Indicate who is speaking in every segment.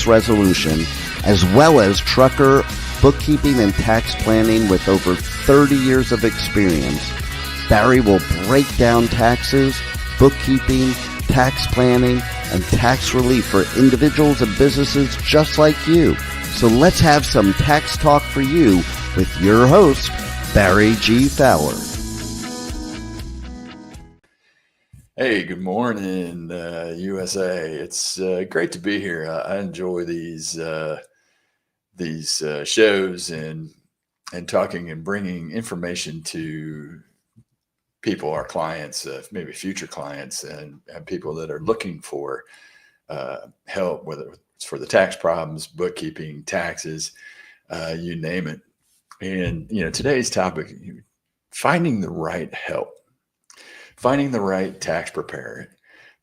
Speaker 1: resolution, as well as trucker bookkeeping and tax planning with over 30 years of experience. Barry will break down taxes, bookkeeping, tax planning, and tax relief for individuals and businesses just like you. So let's have some tax talk for you with your host, Barry G. Fowler.
Speaker 2: Hey, good morning, USA. It's great to be here. I enjoy these shows and talking and bringing information to people, our clients, maybe future clients, and people that are looking for help, whether it's for the tax problems, bookkeeping, taxes, you name it. And today's topic: finding the right help. Finding the right tax preparer,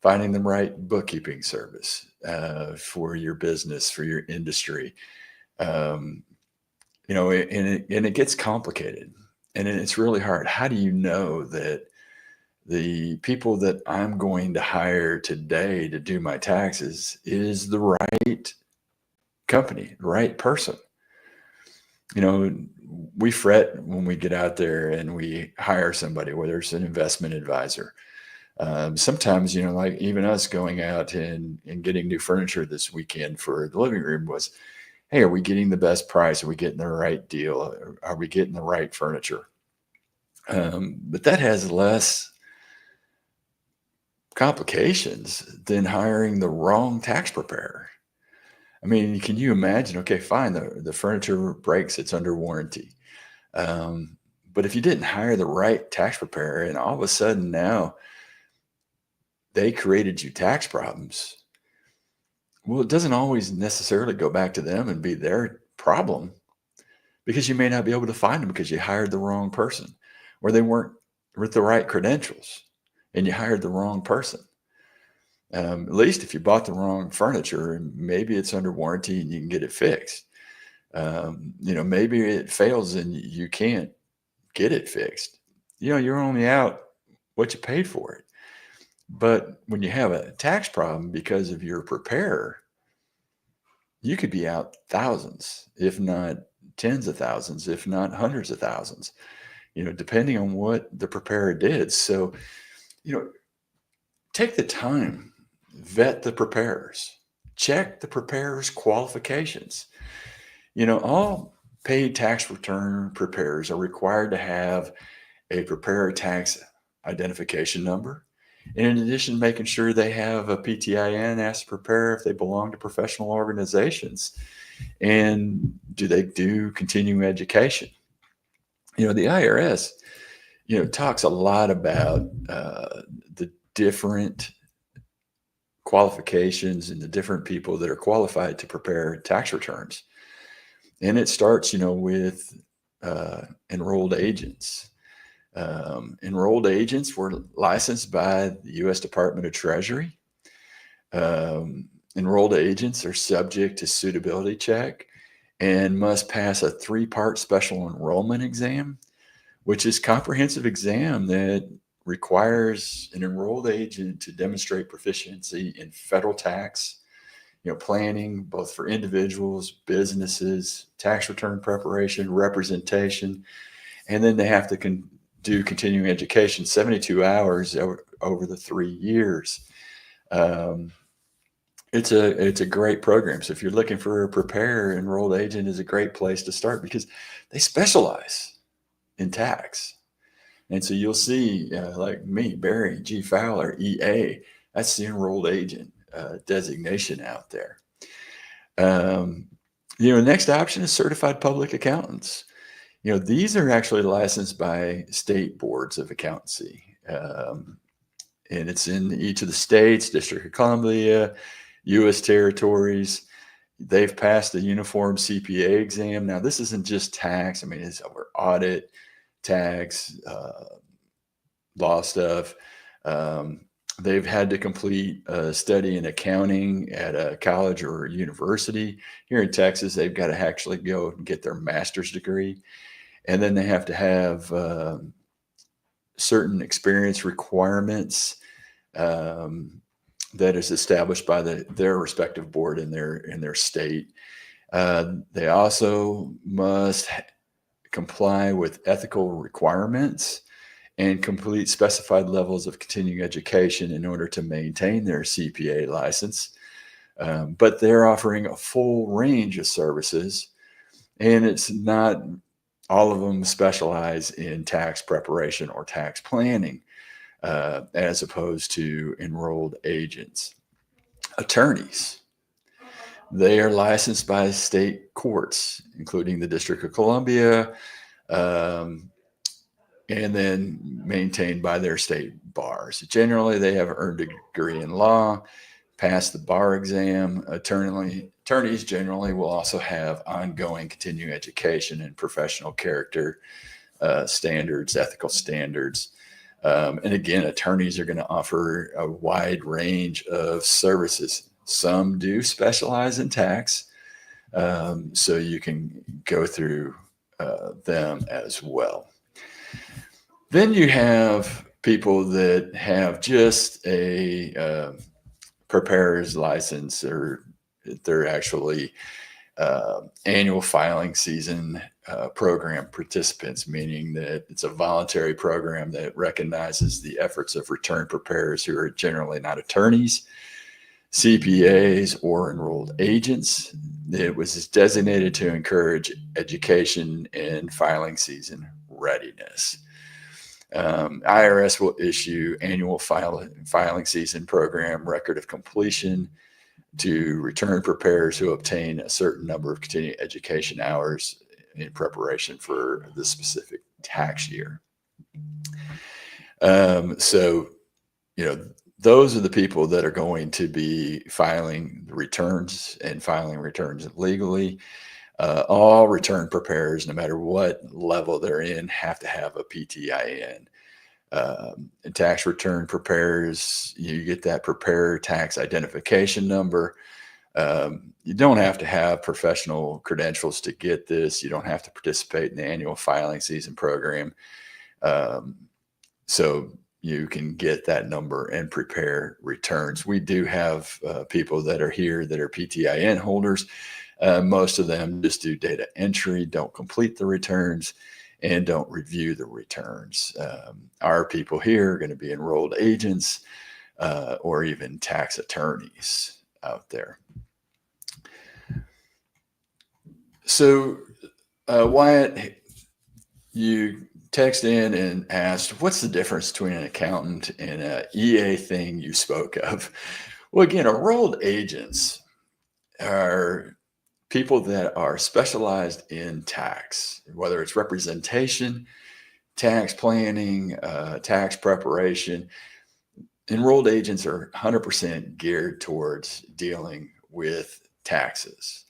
Speaker 2: finding the right bookkeeping service for your business, for your industry. And it gets complicated, and it's really hard. How do you know that the people that I'm going to hire today to do my taxes is the right company, the right person? We fret when we get out there and we hire somebody, whether it's an investment advisor. Sometimes, like even us going out and getting new furniture this weekend for the living room was, hey, are we getting the best price? Are we getting the right deal? Are we getting the right furniture? But that has less complications than hiring the wrong tax preparer. I mean, can you imagine? Okay, fine, the furniture breaks, it's under warranty. But if you didn't hire the right tax preparer and all of a sudden now they created you tax problems, well, it doesn't always necessarily go back to them and be their problem, because you may not be able to find them because you hired the wrong person, or they weren't with the right credentials and you hired the wrong person. At least if you bought the wrong furniture, maybe it's under warranty and you can get it fixed. Maybe it fails and you can't get it fixed. You're only out what you paid for it. But when you have a tax problem because of your preparer, you could be out thousands, if not tens of thousands, if not hundreds of thousands, depending on what the preparer did. So, take the time, vet the preparers, check the preparer's qualifications. All paid tax return preparers are required to have a preparer tax identification number. And in addition, making sure they have a PTIN as a preparer if they belong to professional organizations. And do they do continuing education? The IRS, talks a lot about the different qualifications and the different people that are qualified to prepare tax returns. And it starts, with enrolled agents. Enrolled agents were licensed by the U.S. Department of Treasury. Enrolled agents are subject to suitability check and must pass a 3-part special enrollment exam, which is a comprehensive exam that requires an enrolled agent to demonstrate proficiency in federal tax, planning, both for individuals, businesses, tax return preparation, representation, and then they have to do continuing education, 72 hours over the 3 years. It's a great program. So if you're looking for a preparer, enrolled agent is a great place to start because they specialize in tax. And so you'll see, like me, Barry G. Fowler, EA, that's the enrolled agent designation out there. The next option is certified public accountants. These are actually licensed by state boards of accountancy. And it's in each of the states, District of Columbia, U.S. territories. They've passed the uniform CPA exam. Now, this isn't just tax. I mean, it's over audit, tax, law stuff. They've had to complete a study in accounting at a college or university. Here in Texas, they've got to actually go and get their master's degree. And then they have to have certain experience requirements that is established by their respective board in their state. They also must comply with ethical requirements and complete specified levels of continuing education in order to maintain their CPA license. But they're offering a full range of services, and it's not all of them specialize in tax preparation or tax planning, as opposed to enrolled agents. Attorneys, they are licensed by state courts, including the District of Columbia, and then maintained by their state bars. Generally, they have earned a degree in law, passed the bar exam. Attorneys generally will also have ongoing continuing education and professional character standards, ethical standards. And again, attorneys are going to offer a wide range of services. Some do specialize in tax, so you can go through them as well. Then you have people that have just a preparer's license, or they're actually annual filing season program participants, meaning that it's a voluntary program that recognizes the efforts of return preparers who are generally not attorneys, CPAs, or enrolled agents. It was designated to encourage education and filing season readiness. IRS will issue annual filing season program record of completion to return preparers who obtain a certain number of continuing education hours in preparation for the specific tax year. So, those are the people that are going to be filing returns and filing returns legally. All return preparers, no matter what level they're in, have to have a PTIN. Tax return preparers, you get that preparer tax identification number. You don't have to have professional credentials to get this. You don't have to participate in the annual filing season program. So you can get that number and prepare returns. We do have people that are here that are PTIN holders. Most of them just do data entry, don't complete the returns, and don't review the returns. Our people here are going to be enrolled agents or even tax attorneys out there. So, Wyatt, you text in and asked, what's the difference between an accountant and an EA thing you spoke of? Well, again, enrolled agents are people that are specialized in tax, whether it's representation, tax planning, tax preparation. Enrolled agents are 100% geared towards dealing with taxes.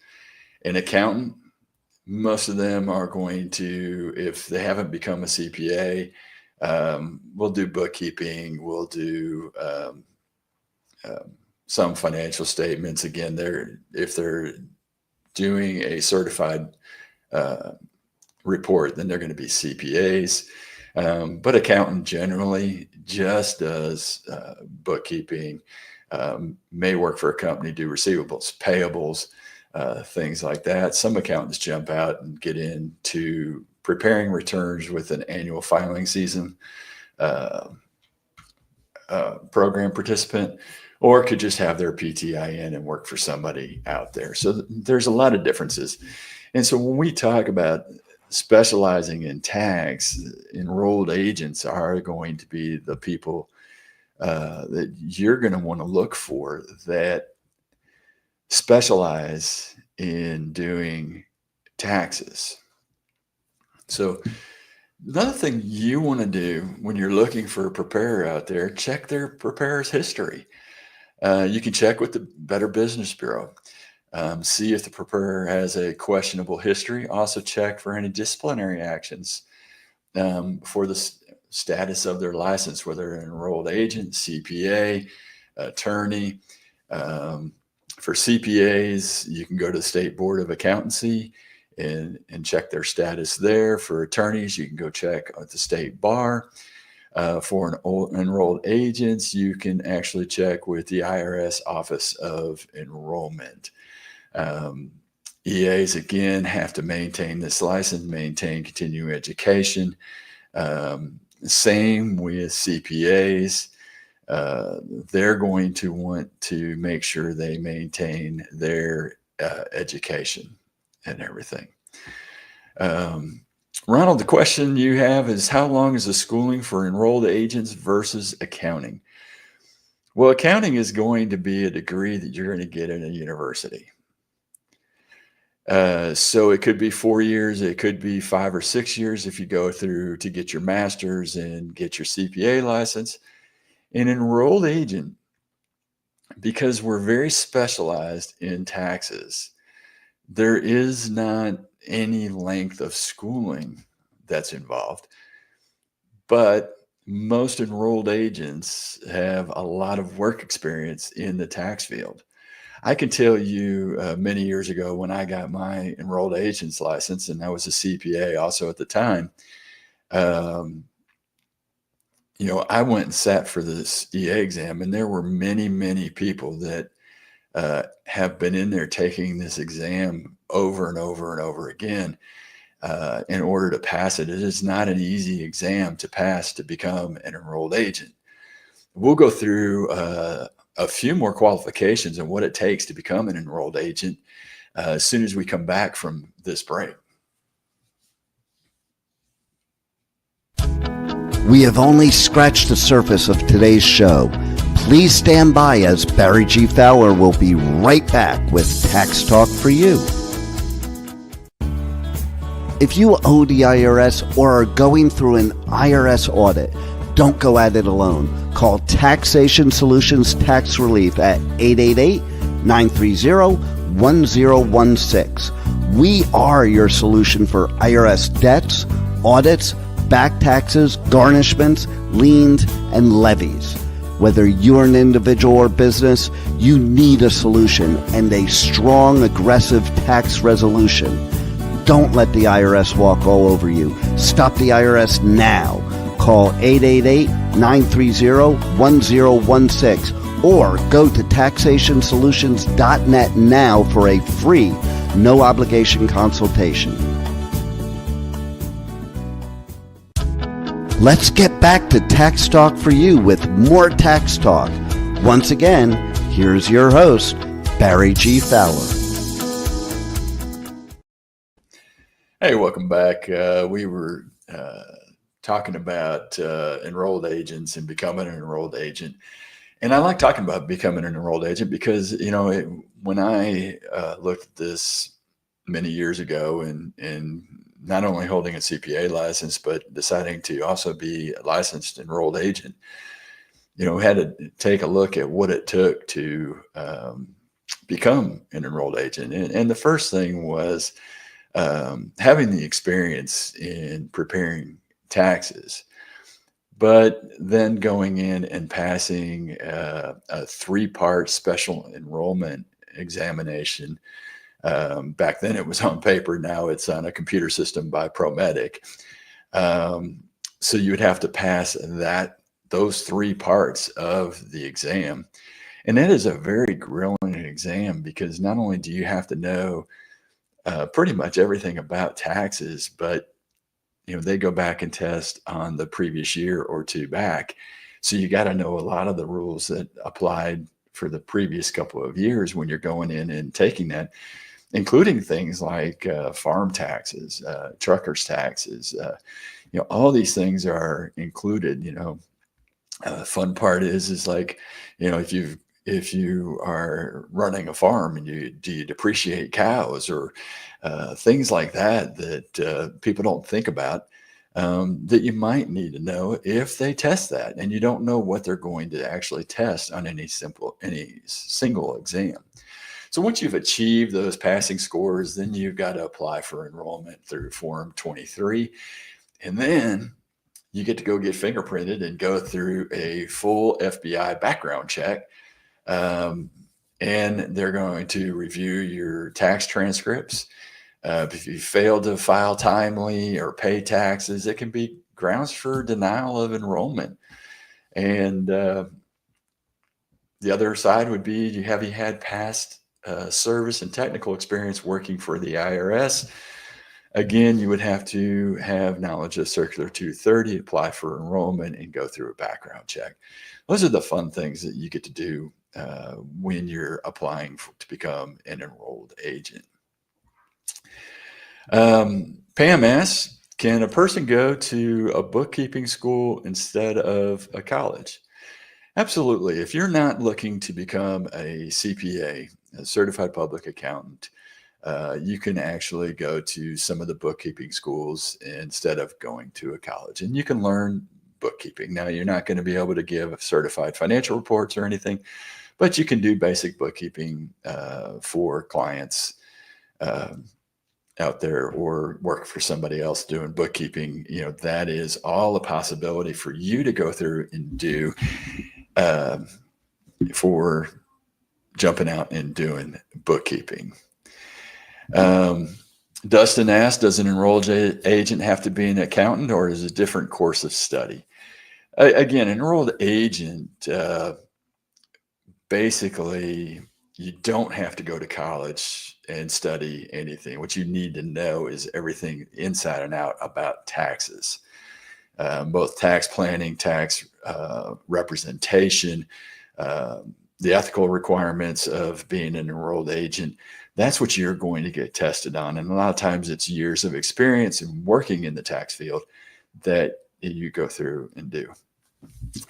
Speaker 2: An accountant, most of them are going to, if they haven't become a CPA, we'll do bookkeeping, we'll do some financial statements. Again, if they're doing a certified report, then they're going to be CPAs. But accountant generally just does bookkeeping, may work for a company, do receivables, payables, things like that. Some accountants jump out and get into preparing returns with an annual filing season program participant, or could just have their PTIN and work for somebody out there. So there's a lot of differences. And so when we talk about specializing in tax, enrolled agents are going to be the people that you're going to want to look for that specialize in doing taxes. So another thing you want to do when you're looking for a preparer out there, check their preparer's history. You can check with the Better Business Bureau, see if the preparer has a questionable history. Also check for any disciplinary actions for the status of their license, whether an enrolled agent, CPA, attorney. For CPAs, you can go to the State Board of Accountancy and check their status there. For attorneys, you can go check at the state bar. For enrolled agents, you can actually check with the IRS Office of Enrollment. EAs, again, have to maintain this license, maintain continuing education. Same with CPAs. They're going to want to make sure they maintain their education and everything. Ronald, the question you have is, how long is the schooling for enrolled agents versus accounting? Well, accounting is going to be a degree that you're going to get in a university. So it could be 4 years, it could be 5 or 6 years if you go through to get your master's and get your CPA license. An enrolled agent, because we're very specialized in taxes, there is not any length of schooling that's involved, but most enrolled agents have a lot of work experience in the tax field. I can tell you many years ago when I got my enrolled agent's license, and I was a CPA also at the time, I went and sat for this EA exam, and there were many, many people that have been in there taking this exam over and over and over again in order to pass it. It is not an easy exam to pass to become an enrolled agent. We'll go through a few more qualifications and what it takes to become an enrolled agent as soon as we come back from this break.
Speaker 1: We have only scratched the surface of today's show. Please stand by as Barry G. Fowler will be right back with Tax Talk for You. If you owe the IRS or are going through an IRS audit, don't go at it alone. Call Taxation Solutions Tax Relief at 888-930-1016. We are your solution for IRS debts, audits, back taxes, garnishments, liens, and levies. Whether you're an individual or business, you need a solution and a strong, aggressive tax resolution. Don't let the IRS walk all over you. Stop the IRS now. Call 888-930-1016 or go to taxationsolutions.net now for a free, no obligation consultation. Let's get back to Tax Talk for You with more Tax Talk. Once again, here's your host, Barry G. Fowler.
Speaker 2: Hey, welcome back. We were talking about enrolled agents and becoming an enrolled agent. And I like talking about becoming an enrolled agent because, when I looked at this many years ago and not only holding a CPA license, but deciding to also be a licensed enrolled agent, had to take a look at what it took to become an enrolled agent. And the first thing was having the experience in preparing taxes, but then going in and passing a 3-part special enrollment examination. Back then it was on paper. Now it's on a computer system by ProMedic. So you would have to pass those 3 parts of the exam. And that is a very grueling exam because not only do you have to know pretty much everything about taxes, but they go back and test on the previous year or 2 back. So you got to know a lot of the rules that applied for the previous couple of years when you're going in and taking that, including things like farm taxes, truckers taxes, all these things are included. The fun part is like, if you are running a farm and do you depreciate cows or things like that people don't think about, that you might need to know if they test that, and you don't know what they're going to actually test on any single exam. So once you've achieved those passing scores, then you've got to apply for enrollment through Form 23, and then you get to go get fingerprinted and go through a full FBI background check. And they're going to review your tax transcripts. If you fail to file timely or pay taxes, it can be grounds for denial of enrollment. And the other side would be, have you had past service and technical experience working for the IRS? Again, you would have to have knowledge of Circular 230, apply for enrollment, and go through a background check. Those are the fun things that you get to do when you're applying to become an enrolled agent. Pam asks, can a person go to a bookkeeping school instead of a college? Absolutely. If you're not looking to become a CPA, a certified public accountant, you can actually go to some of the bookkeeping schools instead of going to a college, and you can learn bookkeeping. Now, you're not going to be able to give certified financial reports or anything, but you can do basic bookkeeping for clients out there, or work for somebody else doing bookkeeping. That is all a possibility for you to go through and do for jumping out and doing bookkeeping. Dustin asked, does an enrolled agent have to be an accountant, or is it a different course of study? Again, enrolled agent, basically, you don't have to go to college and study anything. What you need to know is everything inside and out about taxes, both tax planning, tax representation, the ethical requirements of being an enrolled agent. That's what you're going to get tested on. And a lot of times it's years of experience and working in the tax field that you go through and do.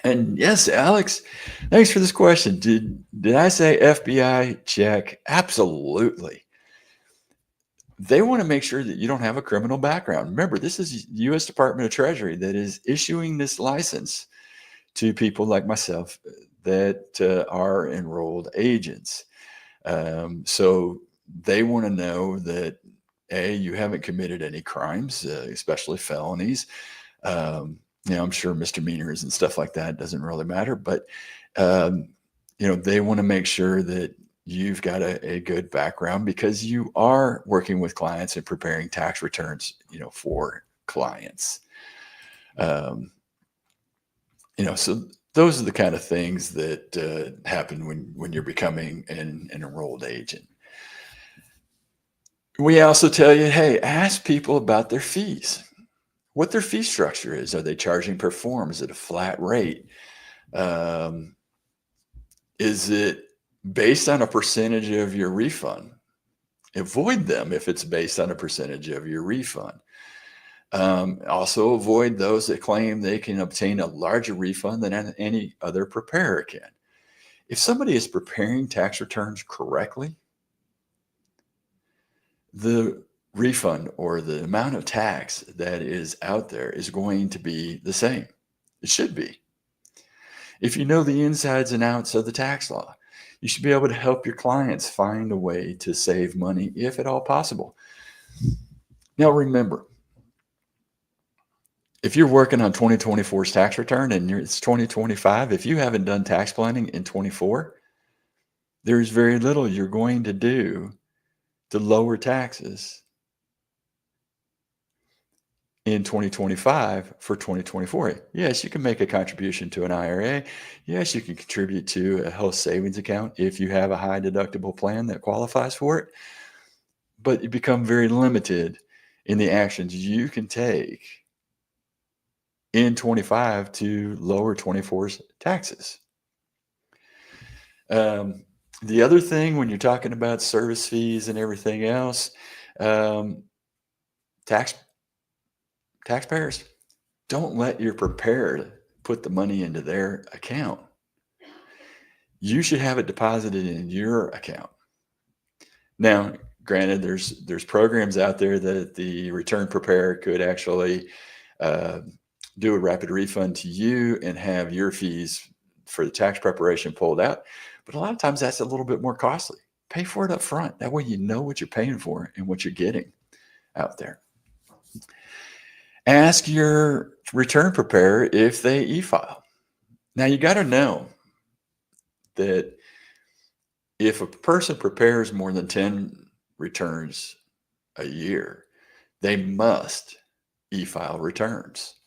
Speaker 2: And yes, Alex, thanks for this question. Did I say FBI check? Absolutely. They want to make sure that you don't have a criminal background. Remember, this is U.S. Department of Treasury that is issuing this license to people like myself that are enrolled agents. So they want to know that, A, you haven't committed any crimes, especially felonies. I'm sure misdemeanors and stuff like that doesn't really matter, but they want to make sure that you've got a good background, because you are working with clients and preparing tax returns, for clients. So those are the kind of things that happen when you're becoming an enrolled agent. We also tell you, hey, ask people about their fees, what their fee structure is. Are they charging per form? Is it a flat rate? Is it based on a percentage of your refund? Avoid them if it's based on a percentage of your refund. Also avoid those that claim they can obtain a larger refund than any other preparer can. If somebody is preparing tax returns correctly, the refund or the amount of tax that is out there is going to be the same. It should be. If you know the insides and outs of the tax law, you should be able to help your clients find a way to save money if at all possible. Now, remember, if you're working on 2024's tax return and it's 2025, if you haven't done tax planning in 24, there's very little you're going to do to lower taxes in 2025 for 2024. Yes, you can make a contribution to an IRA. Yes, you can contribute to a health savings account if you have a high deductible plan that qualifies for it. But you become very limited in the actions you can take in 25 to lower 24's taxes. The other thing, when you're talking about service fees and everything else, taxpayers, don't let your preparer put the money into their account. You should have it deposited in your account. Now, granted, there's programs out there that the return preparer could actually do a rapid refund to you and have your fees for the tax preparation pulled out. But a lot of times that's a little bit more costly. Pay for it up front. That way you know what you're paying for and what you're getting out there. Ask your return preparer if they e-file. Now, you got to know that if a person prepares more than 10 returns a year, they must e-file returns.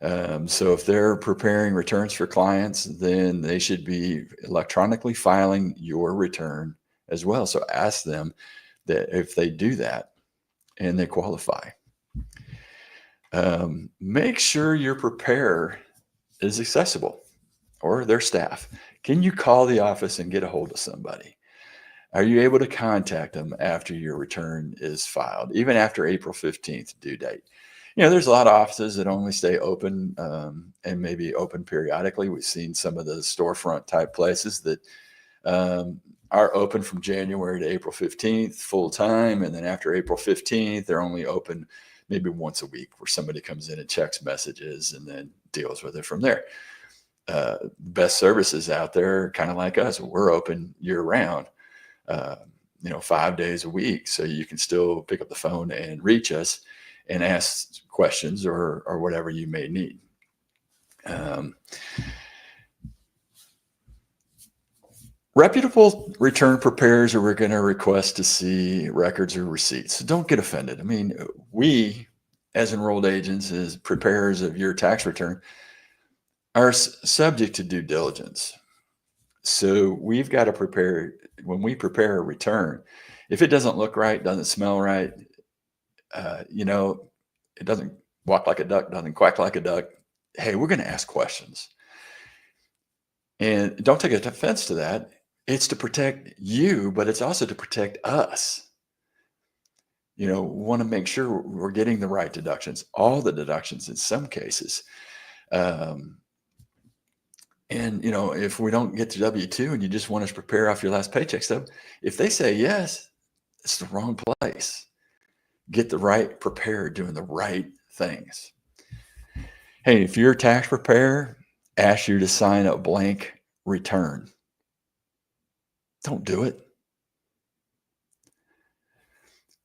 Speaker 2: So if they're preparing returns for clients, then they should be electronically filing your return as well. So ask them that if they do that and they qualify. Make sure your preparer is accessible or their staff. Can you call the office and get a hold of somebody? Are you able to contact them after your return is filed, even after April 15th due date? There's a lot of offices that only stay open and maybe open periodically. We've seen some of the storefront type places that are open from January to April 15th full time. And then after April 15th, they're only open maybe once a week, where somebody comes in and checks messages and then deals with it from there. Best services out there, kind of like us, we're open year round. 5 days a week. So you can still pick up the phone and reach us and ask questions or whatever you may need. Reputable return preparers are going to request to see records or receipts. So don't get offended. I mean, we, as enrolled agents, as preparers of your tax return, are subject to due diligence. So we've got to prepare, when we prepare a return, if it doesn't look right, doesn't smell right, it doesn't walk like a duck, doesn't quack like a duck, hey, we're going to ask questions. And don't take offense to that. It's to protect you, but it's also to protect us. Want to make sure we're getting the right deductions, all the deductions in some cases. And, if we don't get to W-2 and you just want us to prepare off your last paycheck stub, if they say yes, it's the wrong place. Get the right preparer doing the right things. Hey, if your tax preparer asks you to sign a blank return, don't do it.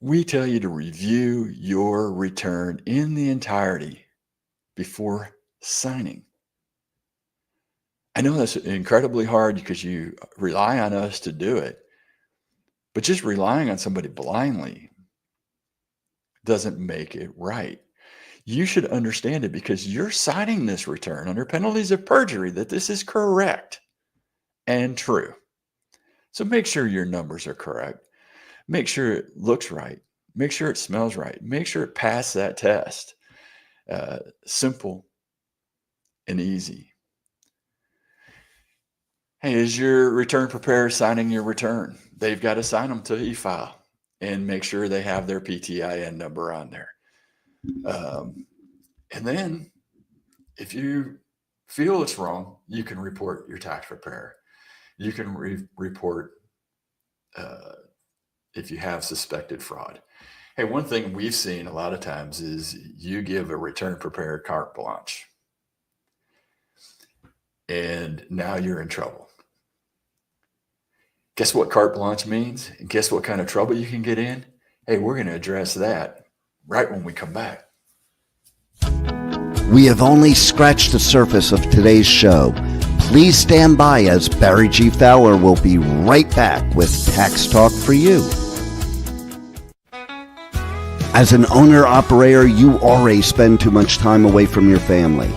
Speaker 2: We tell you to review your return in the entirety before signing. I know that's incredibly hard because you rely on us to do it, but just relying on somebody blindly doesn't make it right. You should understand it because you're signing this return under penalties of perjury that this is correct and true. So make sure your numbers are correct. Make sure it looks right. Make sure it smells right. Make sure it passed that test. Simple and easy. Hey, is your return preparer signing your return? They've got to sign them to e-file and make sure they have their PTIN number on there. And then if you feel it's wrong, you can report your tax preparer. You can report if you have suspected fraud. Hey, one thing we've seen a lot of times is you give a return preparer carte blanche, and now you're in trouble. Guess what carte blanche means? And guess what kind of trouble you can get in? Hey, we're going to address that right when we come back.
Speaker 1: We have only scratched the surface of today's show. Please stand by as Barry G. Fowler will be right back with Tax Talk for You. As an owner-operator, you already spend too much time away from your family.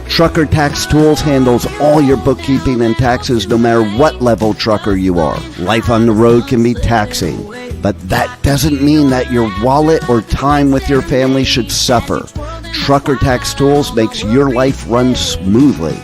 Speaker 1: Trucker Tax Tools handles all your bookkeeping and taxes no matter what level trucker you are. Life on the road can be taxing, but that doesn't mean that your wallet or time with your family should suffer. Trucker Tax Tools makes your life run smoothly.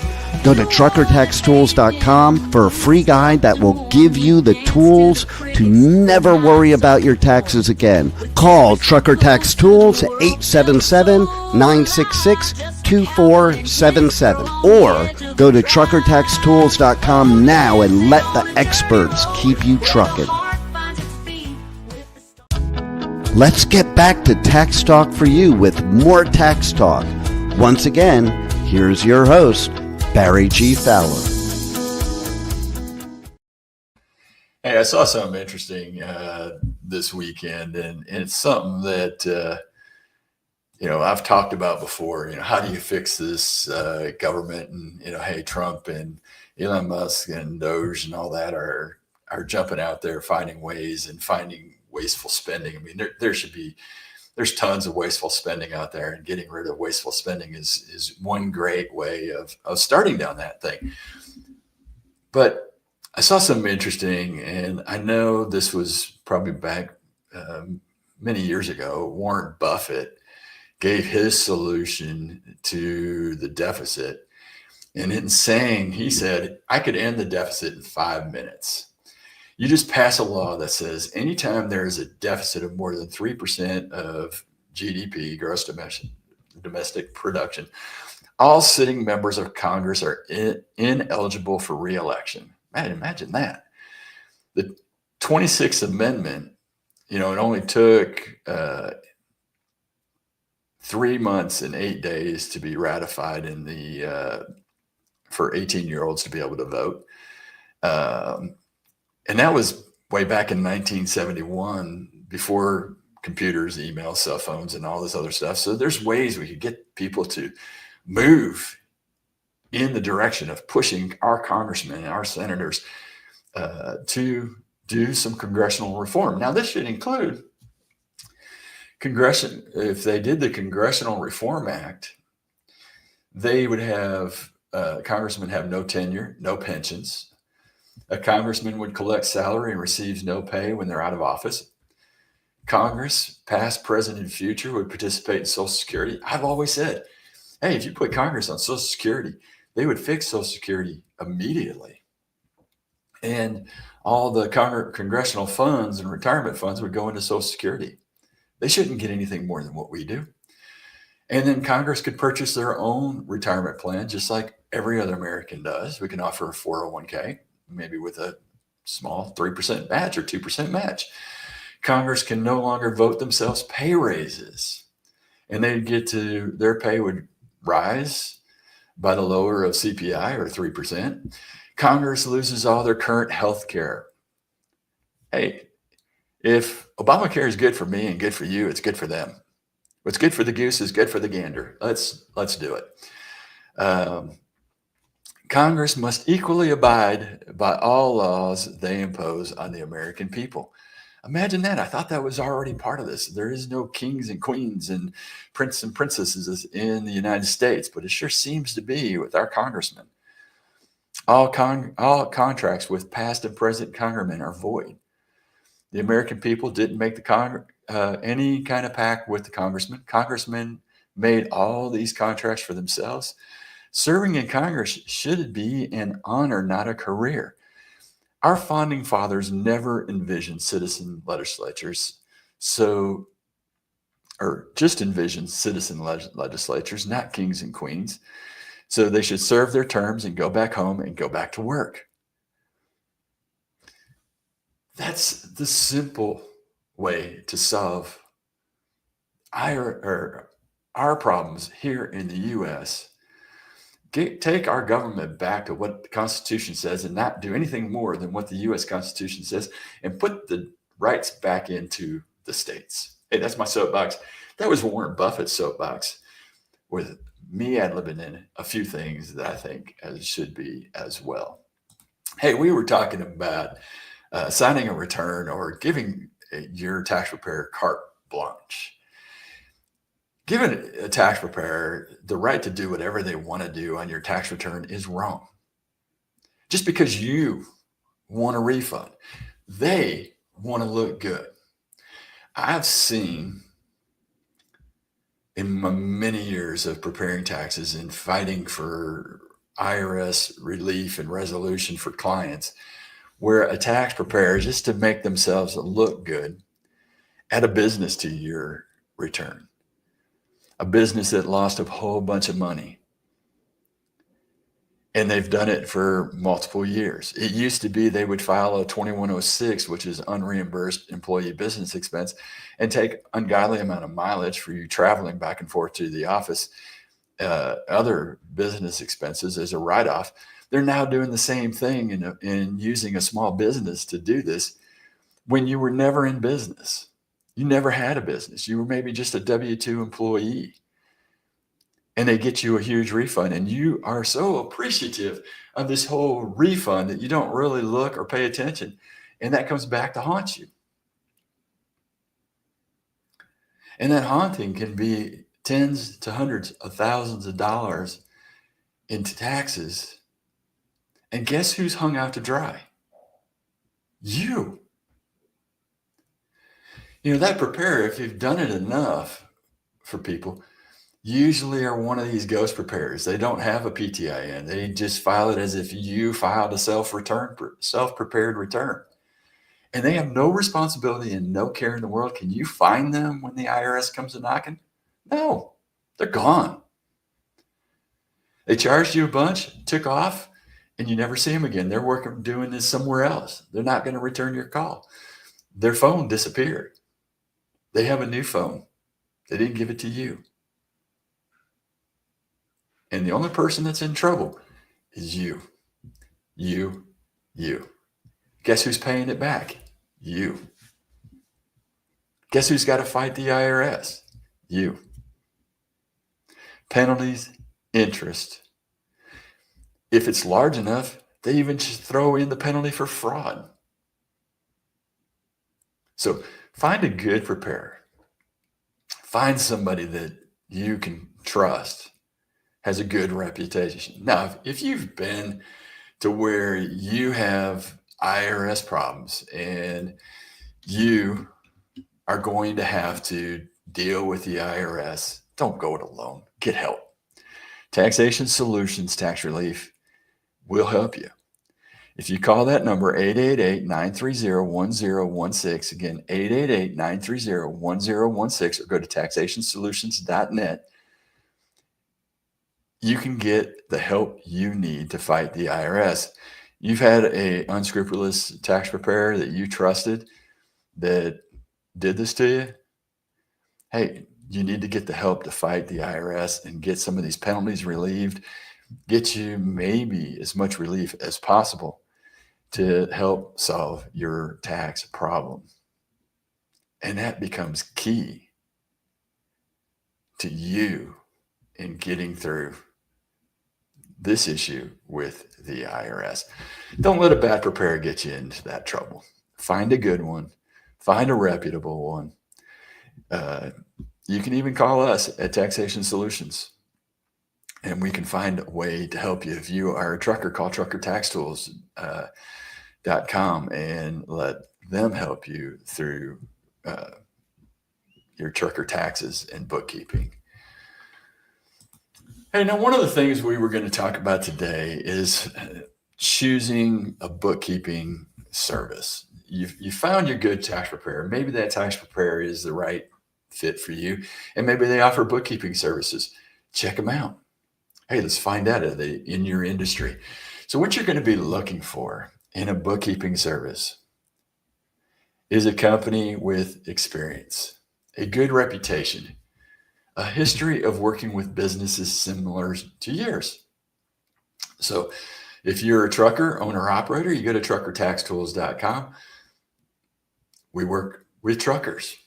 Speaker 1: Go to truckertaxtools.com for a free guide that will give you the tools to never worry about your taxes again. Call Trucker Tax Tools at 877-966-2477 or go to truckertaxtools.com now and let the experts keep you trucking. Let's get back to Tax Talk for You with more Tax Talk. Once again, here's your host, Barry G. Fowler.
Speaker 2: Hey, I saw something interesting this weekend, and it's something that, I've talked about before. How do you fix this government? And, hey, Trump and Elon Musk and Doge and all that are jumping out there finding ways and finding wasteful spending. I mean, there should be there's tons of wasteful spending out there, and getting rid of wasteful spending is one great way of starting down that thing. But I saw something interesting, and I know this was probably back many years ago. Warren Buffett gave his solution to the deficit. And in saying, he said, I could end the deficit in 5 minutes. You just pass a law that says anytime there is a deficit of more than 3% of GDP, gross domestic production, all sitting members of Congress are ineligible for re-election. Man, imagine that. The 26th Amendment, it only took 3 months and 8 days to be ratified for 18-year-olds to be able to vote. And that was way back in 1971, before computers, email, cell phones, and all this other stuff. So there's ways we could get people to move in the direction of pushing our congressmen and our senators to do some congressional reform. Now, this should include if they did the Congressional Reform Act, they would have congressmen have no tenure, no pensions. A congressman would collect salary and receives no pay when they're out of office. Congress, past, present, and future, would participate in Social Security. I've always said, hey, if you put Congress on Social Security, they would fix Social Security immediately. And all the congressional funds and retirement funds would go into Social Security. They shouldn't get anything more than what we do. And then Congress could purchase their own retirement plan, just like every other American does. We can offer a 401k, maybe with a small 3% match or 2% match. Congress can no longer vote themselves pay raises, and their pay would rise by the lower of CPI or 3%. Congress loses all their current health care. Hey, if Obamacare is good for me and good for you, it's good for them. What's good for the goose is good for the gander. Let's do it. Congress must equally abide by all laws they impose on the American people. Imagine that. I thought that was already part of this. There is no kings and queens and princes and princesses in the United States, but it sure seems to be with our congressmen. All contracts with past and present congressmen are void. The American people didn't make any kind of pact with the congressman. Congressmen made all these contracts for themselves. Serving in Congress should be an honor, not a career. Our founding fathers never envisioned citizen legislatures, or just envisioned citizen legislatures, not kings and queens. So they should serve their terms and go back home and go back to work. That's the simple way to solve our problems here in the U.S. Take our government back to what the Constitution says and not do anything more than what the U.S. Constitution says, and put the rights back into the states. Hey, that's my soapbox. That was Warren Buffett's soapbox, with me ad-libbing in a few things that I think should be as well. Hey, we were talking about signing a return or giving your tax preparer carte blanche. Giving a tax preparer the right to do whatever they want to do on your tax return is wrong. Just because you want a refund, they want to look good. I've seen in my many years of preparing taxes and fighting for IRS relief and resolution for clients, where a tax preparer, just to make themselves look good, add a business to your return. A business that lost a whole bunch of money. And they've done it for multiple years. It used to be they would file a 2106, which is unreimbursed employee business expense, and take ungodly amount of mileage for you traveling back and forth to the office, other business expenses as a write-off. They're now doing the same thing in using a small business to do this when you were never in business. You never had a business. You were maybe just a W-2 employee, and they get you a huge refund, and you are so appreciative of this whole refund that you don't really look or pay attention, and that comes back to haunt you. And that haunting can be tens to hundreds of thousands of dollars into taxes. And guess who's hung out to dry? You. That preparer, if you've done it enough for people, usually are one of these ghost preparers. They don't have a PTIN. They just file it as if you filed a self-prepared return. And they have no responsibility and no care in the world. Can you find them when the IRS comes a knocking? No, they're gone. They charged you a bunch, took off, and you never see them again. They're doing this somewhere else. They're not going to return your call. Their phone disappeared. They have a new phone. They didn't give it to you. And the only person that's in trouble is you. You. Guess who's paying it back? You. Guess who's got to fight the IRS? You. Penalties, interest. If it's large enough, they even just throw in the penalty for fraud. So find a good preparer. Find somebody that you can trust, has a good reputation. Now, if you've been to where you have IRS problems and you are going to have to deal with the IRS, don't go it alone. Get help. Taxation Solutions Tax Relief will help you. If you call that number, 888-930-1016, again, 888-930-1016, or go to taxationsolutions.net, you can get the help you need to fight the IRS. You've had an unscrupulous tax preparer that you trusted that did this to you. Hey, you need to get the help to fight the IRS and get some of these penalties relieved, get you maybe as much relief as possible to help solve your tax problem. And that becomes key to you in getting through this issue with the IRS. Don't let a bad preparer get you into that trouble. Find a good one. Find a reputable one. You can even call us at Taxation Solutions, and we can find a way to help you. If you are a trucker, call truckertaxtools.com and let them help you through your trucker taxes and bookkeeping. Hey, now one of the things we were going to talk about today is choosing a bookkeeping service. You found your good tax preparer. Maybe that tax preparer is the right fit for you, and maybe they offer bookkeeping services. Check them out. Hey, let's find out, are they in your industry? So what you're going to be looking for in a bookkeeping service is a company with experience, a good reputation, a history of working with businesses similar to yours. So if you're a trucker, owner, operator, you go to truckertaxtools.com. We work with truckers.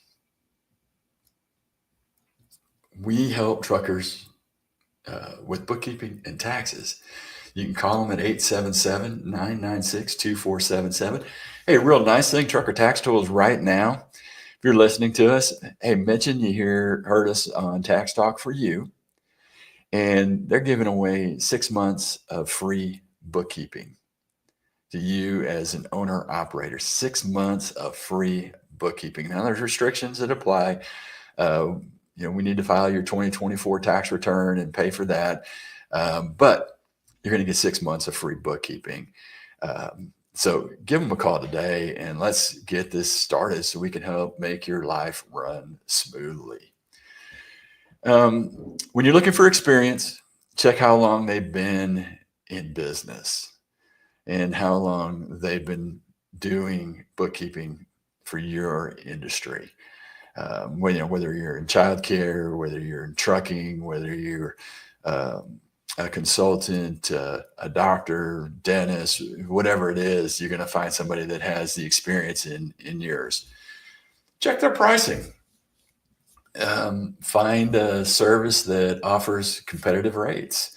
Speaker 2: We help truckers with bookkeeping and taxes. You can call them at 877-996-2477. Hey, a real nice thing, Trucker Tax Tools right now. If you're listening to us, hey, mention you heard us on Tax Talk for You, and they're giving away 6 months of free bookkeeping to you as an owner operator. 6 months of free bookkeeping. Now, there's restrictions that apply. We need to file your 2024 tax return and pay for that. But you're going to get 6 months of free bookkeeping. So give them a call today and let's get this started so we can help make your life run smoothly. When you're looking for experience, check how long they've been in business and how long they've been doing bookkeeping for your industry. Whether you're in childcare, whether you're in trucking, whether you're a consultant, a doctor, dentist, whatever it is, you're going to find somebody that has the experience in yours. Check their pricing. Find a service that offers competitive rates.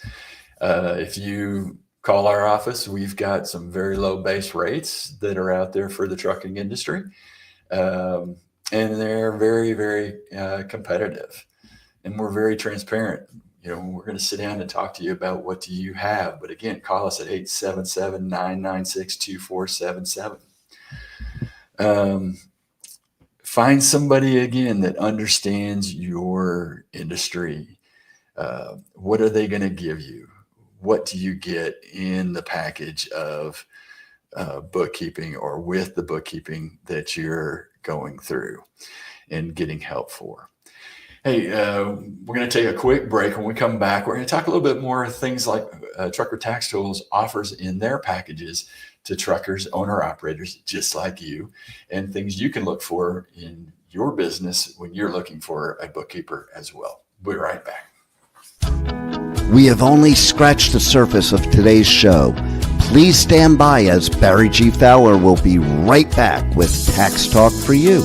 Speaker 2: If you call our office, we've got some very low base rates that are out there for the trucking industry. and they're very, very competitive, and we're very transparent. We're going to sit down and talk to you about what do you have. But again, call us at 877-996-2477. Find somebody, again, that understands your industry. What are they going to give you? What do you get in the package of bookkeeping or with the bookkeeping that you're going through and getting help for? Hey, we're going to take a quick break. When we come back, we're going to talk a little bit more things like Trucker Tax Tools offers in their packages to truckers, owner-operators just like you, and things you can look for in your business when you're looking for a bookkeeper as well. We'll be right back.
Speaker 1: We have only scratched the surface of today's show. Please stand by as Barry G. Fowler will be right back with Tax Talk for You.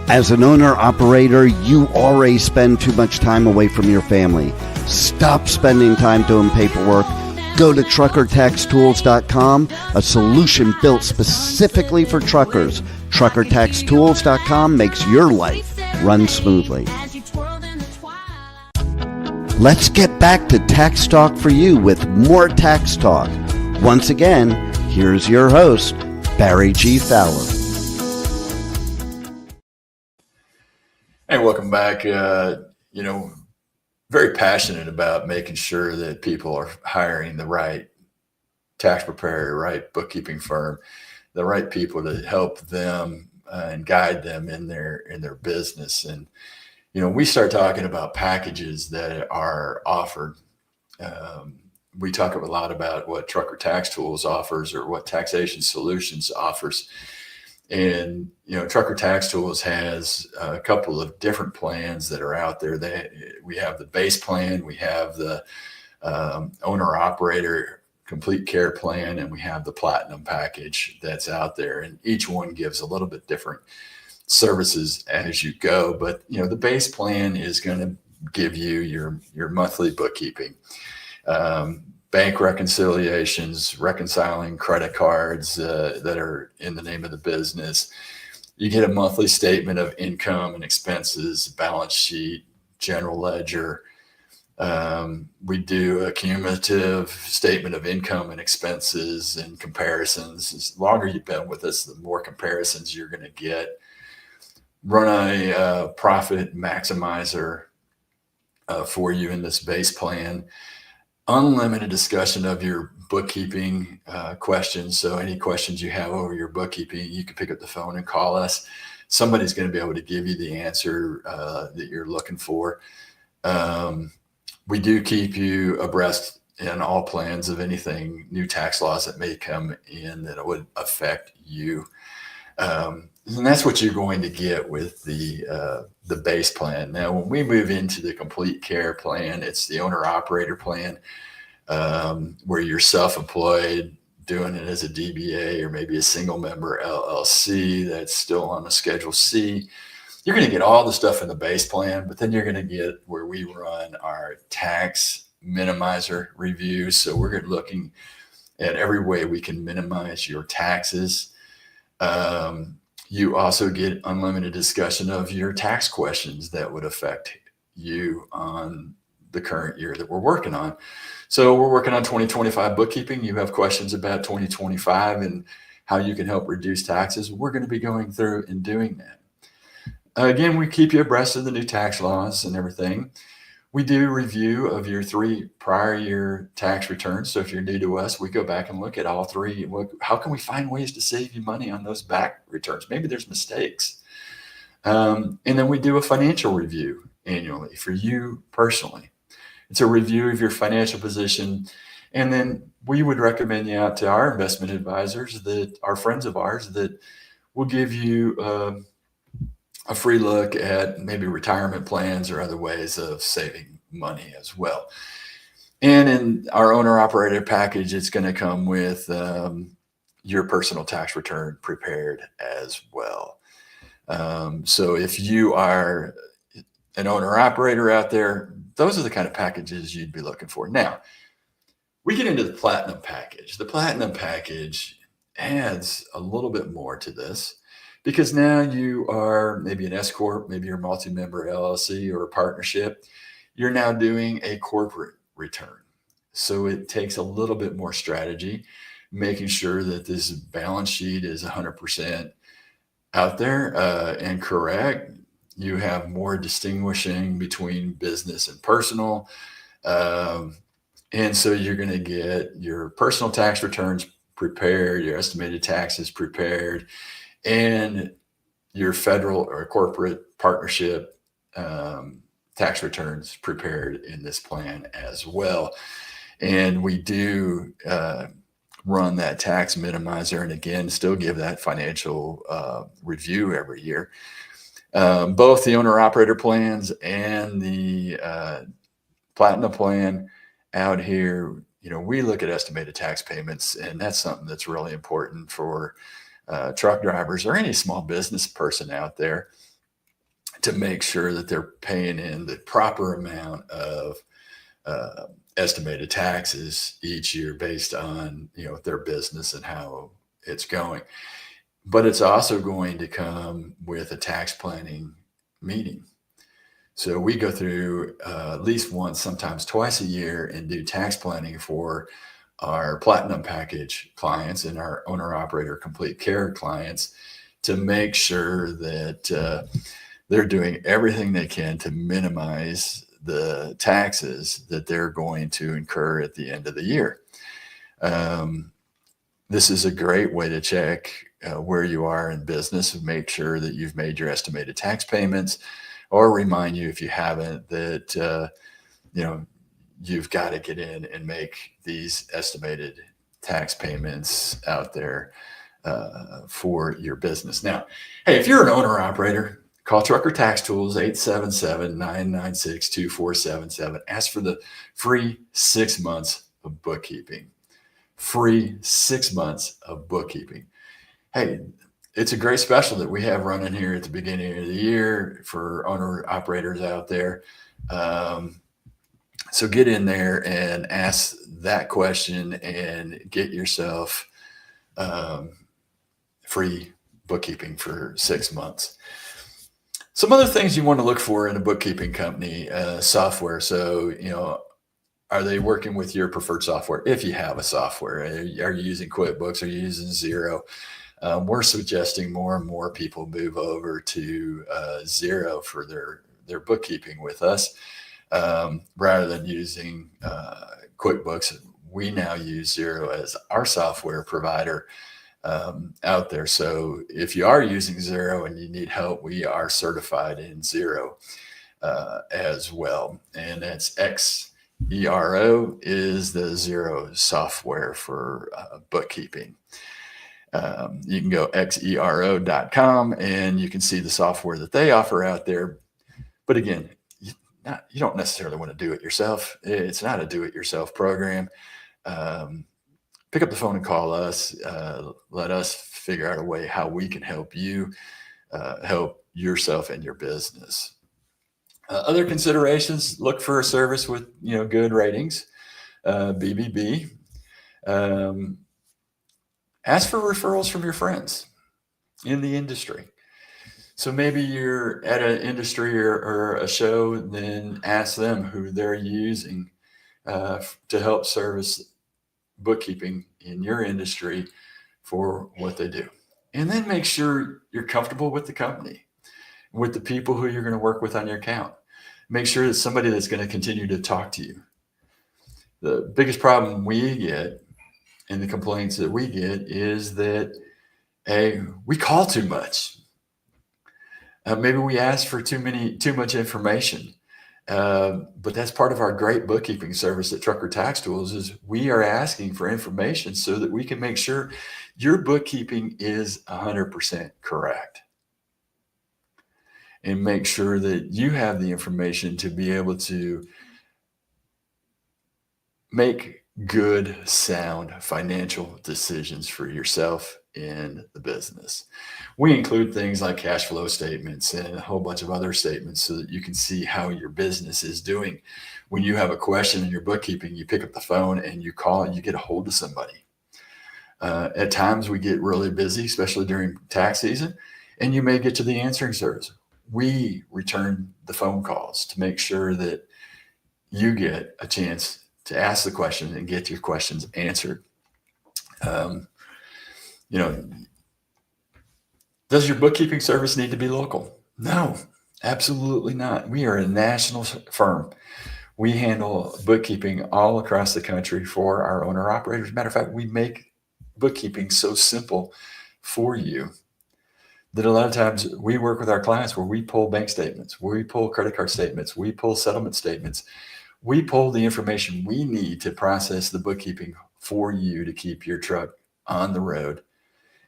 Speaker 1: As an owner-operator, you already spend too much time away from your family. Stop spending time doing paperwork. Go to truckertaxtools.com, a solution built specifically for truckers. Truckertaxtools.com makes your life run smoothly. Let's get back to Tax Talk for You with more Tax Talk. Once again, here's your host, Barry G. Fowler.
Speaker 2: Hey, welcome back. Very passionate about making sure that people are hiring the right tax preparer, right bookkeeping firm, the right people to help them and guide them in their business. And we start talking about packages that are offered. We talk a lot about what Trucker Tax Tools offers or what Taxation Solutions offers. And, Trucker Tax Tools has a couple of different plans that are out there. We have the base plan, we have the owner-operator complete care plan, and we have the platinum package that's out there. And each one gives a little bit different services as you go. But, the base plan is going to give you your monthly bookkeeping, bank reconciliations, reconciling credit cards that are in the name of the business. You get a monthly statement of income and expenses, balance sheet, general ledger. We do a cumulative statement of income and expenses and comparisons. As longer you've been with us, the more comparisons you're going to get. Run a profit maximizer for you in this base plan. Unlimited discussion of your bookkeeping questions. So any questions you have over your bookkeeping, you can pick up the phone and call us. Somebody's going to be able to give you the answer that you're looking for. We do keep you abreast in all plans of anything, new tax laws that may come in that would affect you. And that's what you're going to get with the base plan. Now, when we move into the complete care plan, it's the owner-operator plan, where you're self-employed, doing it as a DBA or maybe a single member LLC that's still on a Schedule C. You're going to get all the stuff in the base plan, but then you're going to get where we run our tax minimizer reviews. So we're looking at every way we can minimize your taxes. You also get unlimited discussion of your tax questions that would affect you on the current year that we're working on. So we're working on 2025 bookkeeping. You have questions about 2025 and how you can help reduce taxes. We're going to be going through and doing that. Again, we keep you abreast of the new tax laws and everything. We do review of your 3 prior year tax returns. So if you're new to us, we go back and look at all 3. How can we find ways to save you money on those back returns? Maybe there's mistakes. And then we do a financial review annually for you personally. It's a review of your financial position. And then we would recommend you out to our investment advisors that are friends of ours that will give you a free look at maybe retirement plans or other ways of saving money as well. And in our owner-operator package, it's going to come with your personal tax return prepared as well. So if you are an owner-operator out there, those are the kind of packages you'd be looking for. Now, we get into the platinum package. The platinum package adds a little bit more to this. because now you are maybe an S Corp, maybe you're a multi-member LLC or a partnership. You're now doing a corporate return. So it takes a little bit more strategy, making sure that this balance sheet is 100% out there and correct. You have more distinguishing between business and personal. Um, and so you're going to get your personal tax returns prepared, your estimated taxes prepared, and your federal or corporate partnership tax returns prepared in this plan as well. And we do run that tax minimizer, and again, still give that financial review every year. Both the owner operator plans and the platinum plan out here, we look at estimated tax payments, and that's something that's really important for truck drivers or any small business person out there, to make sure that they're paying in the proper amount of estimated taxes each year based on their business and how it's going. But it's also going to come with a tax planning meeting. So we go through at least once, sometimes twice a year, and do tax planning for our platinum package clients and our owner operator complete care clients, to make sure that they're doing everything they can to minimize the taxes that they're going to incur at the end of the year. This is a great way to check where you are in business and make sure that you've made your estimated tax payments, or remind you, if you haven't, that you've got to get in and make these estimated tax payments out there for your business. Now, hey, if you're an owner operator, call Trucker Tax Tools, 877-996-2477. Ask for the free 6 months of bookkeeping. Free 6 months of bookkeeping. Hey, it's a great special that we have running here at the beginning of the year for owner operators out there. So get in there and ask that question and get yourself free bookkeeping for 6 months. Some other things you want to look for in a bookkeeping company, software. So, are they working with your preferred software? If you have a software, are you using QuickBooks? Are you using Xero? We're suggesting more and more people move over to Xero for their bookkeeping with us, rather than using QuickBooks. We now use Xero as our software provider out there. So if you are using Xero and you need help, we are certified in Xero as well. And that's Xero is the Xero software for bookkeeping. You can go xero.com and you can see the software that they offer out there. But again, you don't necessarily want to do it yourself. It's not a do-it-yourself program. Pick up the phone and call us. Let us figure out a way how we can help you help yourself and your business. Other considerations: look for a service with good ratings, BBB. Ask for referrals from your friends in the industry. So maybe you're at an industry or a show, then ask them who they're using to help service bookkeeping in your industry for what they do. And then make sure you're comfortable with the company, with the people who you're going to work with on your account. Make sure it's somebody that's going to continue to talk to you. The biggest problem we get, and the complaints that we get, is that we call too much. Maybe we ask for too much information. But that's part of our great bookkeeping service at Trucker Tax Tools, is we are asking for information so that we can make sure your bookkeeping is 100% correct, and make sure that you have the information to be able to make good, sound financial decisions for yourself in the business. We include things like cash flow statements and a whole bunch of other statements so that you can see how your business is doing. When you have a question in your bookkeeping, you pick up the phone and you call and you get a hold of somebody. At times we get really busy, especially during tax season, and you may get to the answering service. We return the phone calls to make sure that you get a chance to ask the question and get your questions answered. Does your bookkeeping service need to be local? No, absolutely not. We are a national firm. We handle bookkeeping all across the country for our owner operators. Matter of fact, we make bookkeeping so simple for you that a lot of times we work with our clients where we pull bank statements, we pull credit card statements, we pull settlement statements. We pull the information we need to process the bookkeeping for you to keep your truck on the road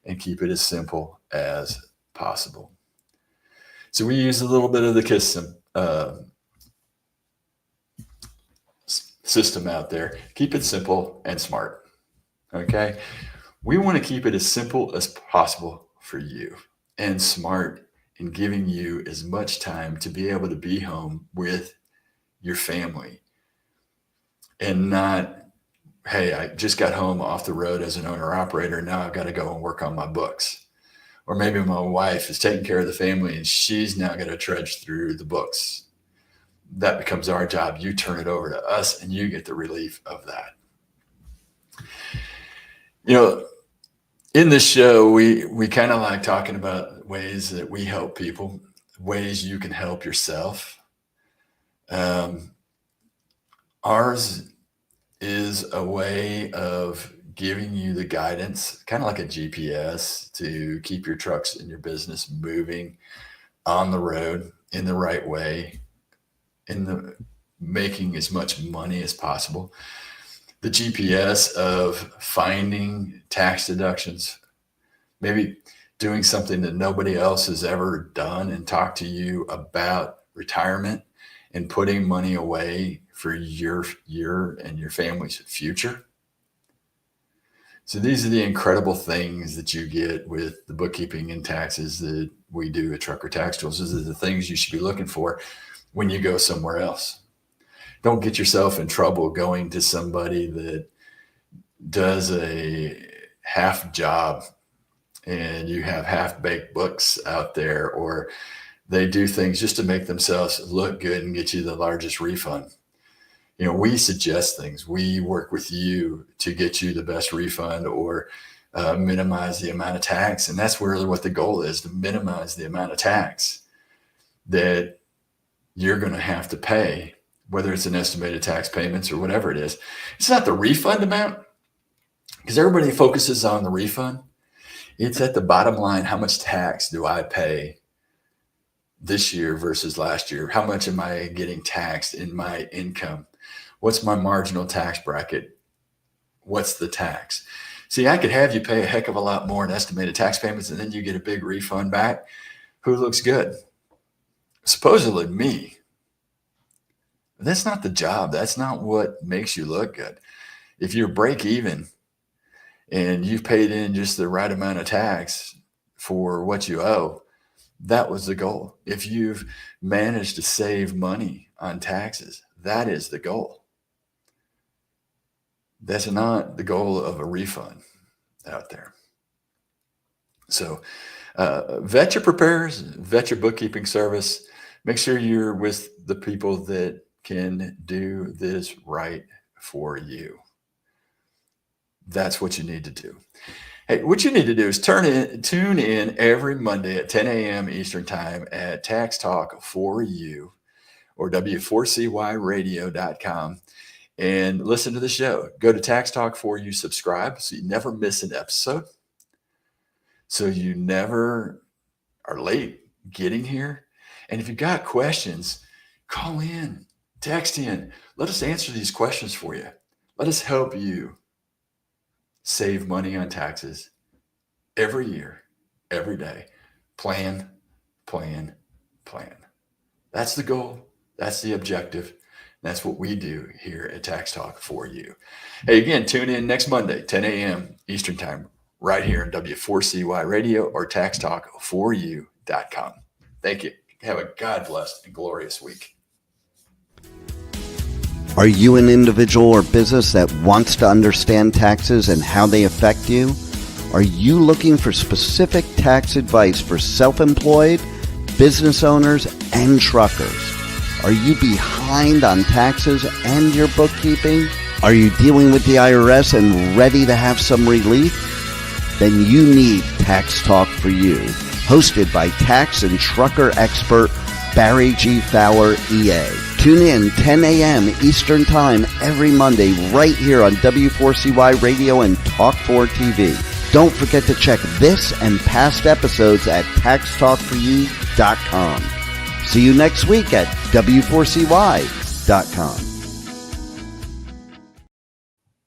Speaker 2: and keep it as simple as possible. So we use a little bit of the KISS system out there. Keep it simple and smart. Okay. We want to keep it as simple as possible for you and smart in giving you as much time to be able to be home with your family and not, hey, I just got home off the road as an owner operator. Now I've got to go and work on my books. Or maybe my wife is taking care of the family and she's now going to trudge through the books. That becomes our job. You turn it over to us and you get the relief of that. In this show, we kind of like talking about ways that we help people, ways you can help yourself. Ours is a way of giving you the guidance, kind of like a GPS, to keep your trucks and your business moving on the road in the right way, making as much money as possible. The GPS of finding tax deductions, maybe doing something that nobody else has ever done and talk to you about retirement and putting money away for your and your family's future. So these are the incredible things that you get with the bookkeeping and taxes that we do at Trucker Tax Tools. These are the things you should be looking for when you go somewhere else. Don't get yourself in trouble going to somebody that does a half job and you have half-baked books out there, or they do things just to make themselves look good and get you the largest refund. We suggest things. We work with you to get you the best refund or minimize the amount of tax. And that's really what the goal is, to minimize the amount of tax that you're going to have to pay, whether it's an estimated tax payments or whatever it is. It's not the refund amount, because everybody focuses on the refund. It's at the bottom line. How much tax do I pay this year versus last year? How much am I getting taxed in my income? What's my marginal tax bracket? What's the tax? See, I could have you pay a heck of a lot more in estimated tax payments and then you get a big refund back. Who looks good? Supposedly me. That's not the job. That's not what makes you look good. If you're break even and you've paid in just the right amount of tax for what you owe, that was the goal. If you've managed to save money on taxes, that is the goal. That's not the goal of a refund out there. So vet your preparers, vet your bookkeeping service. Make sure you're with the people that can do this right for you. That's what you need to do. Hey, what you need to do is tune in every Monday at 10 a.m. Eastern Time at Tax Talk for You or W4CYradio.com and listen to the show. Go to Tax Talk for You, subscribe so you never miss an episode, so you never are late getting here. And if you've got questions, call in, text in. Let us answer these questions for you. Let us help you save money on taxes every year, every day. Plan, plan, plan. That's the goal. That's the objective. That's what we do here at Tax Talk for You. Hey, again, tune in next Monday, 10 a.m. Eastern Time, right here on W4CY Radio or TaxTalk4U.com. Thank you. Have a God blessed and glorious week.
Speaker 1: Are you an individual or business that wants to understand taxes and how they affect you? Are you looking for specific tax advice for self-employed, business owners, and truckers? Are you behind on taxes and your bookkeeping? Are you dealing with the IRS and ready to have some relief? Then you need Tax Talk for You, hosted by tax and trucker expert Barry G. Fowler, EA. Tune in 10 a.m. Eastern Time every Monday right here on W4CY Radio and Talk 4 TV. Don't forget to check this and past episodes at taxtalkforyou.com. See you next week at W4CY.com.